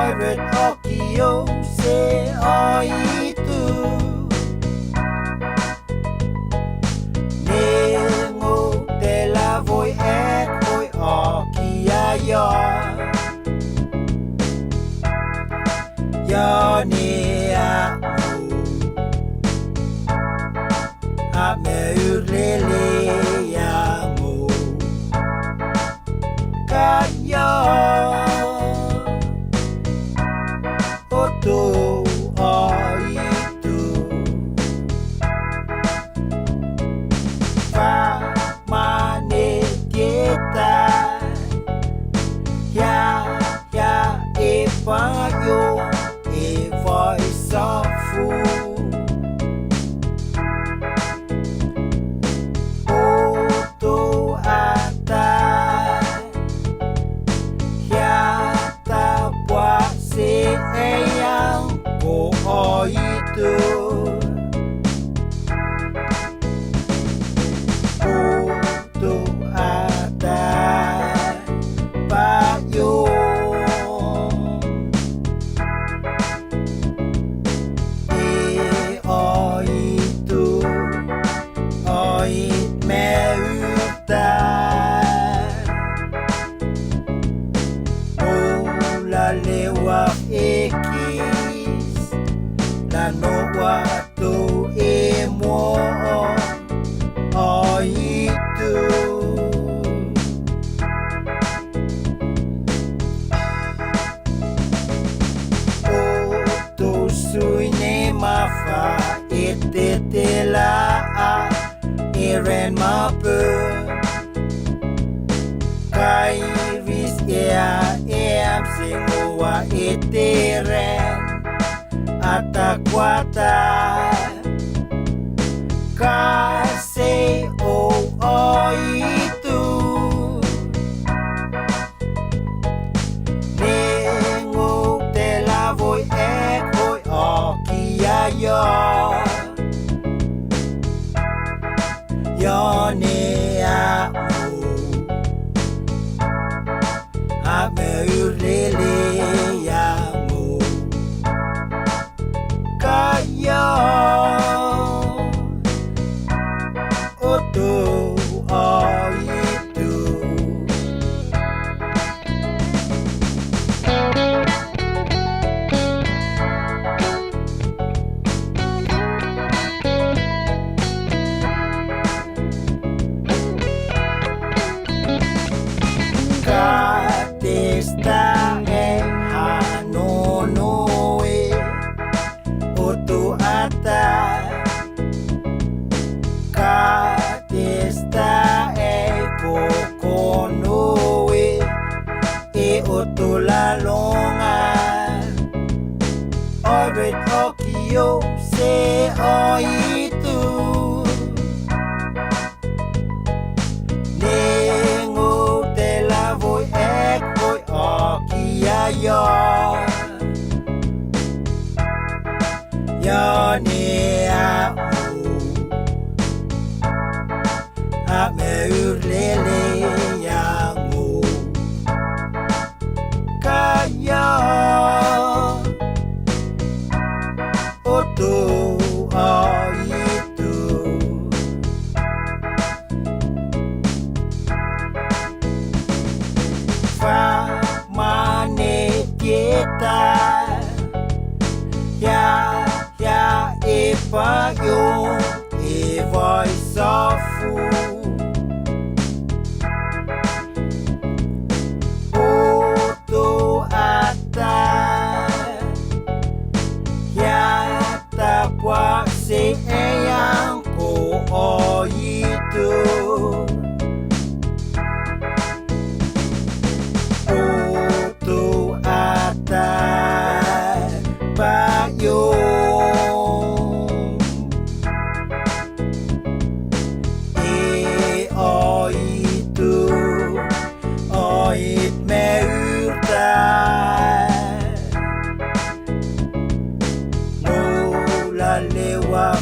Airot'akiou se Aitu Nengo te la voi ek hoi akia ya Ya ne a A me urele ya mo Kaya Oto Aitu Fa mane kita Ya e payo e vai safu Oto ata Ya ta buat se eyang ko Aitu Oto ata payo No wato e mo Aitu Oto sui ne mafa e te la a e ren mapu Kai vis e a e am singoa e te ren Atakwata Kase o Aitu Nengo te la voi ek hoi akia ya Ya ne a A me urele ya Kaya Oto Aitu Katesta e hanonoe Oto ata Katesta e kokonoe E oto lalonga Airot'akiou se Aitu Nengo te la voi ek hoi akia ya Ya ne a me urele ya mo Kaya Oto Aitu Fa mane kita Ya e payo e vai safu Oto ata Ya ta buat se eyang ko Aitu Oto ata payo Lalewa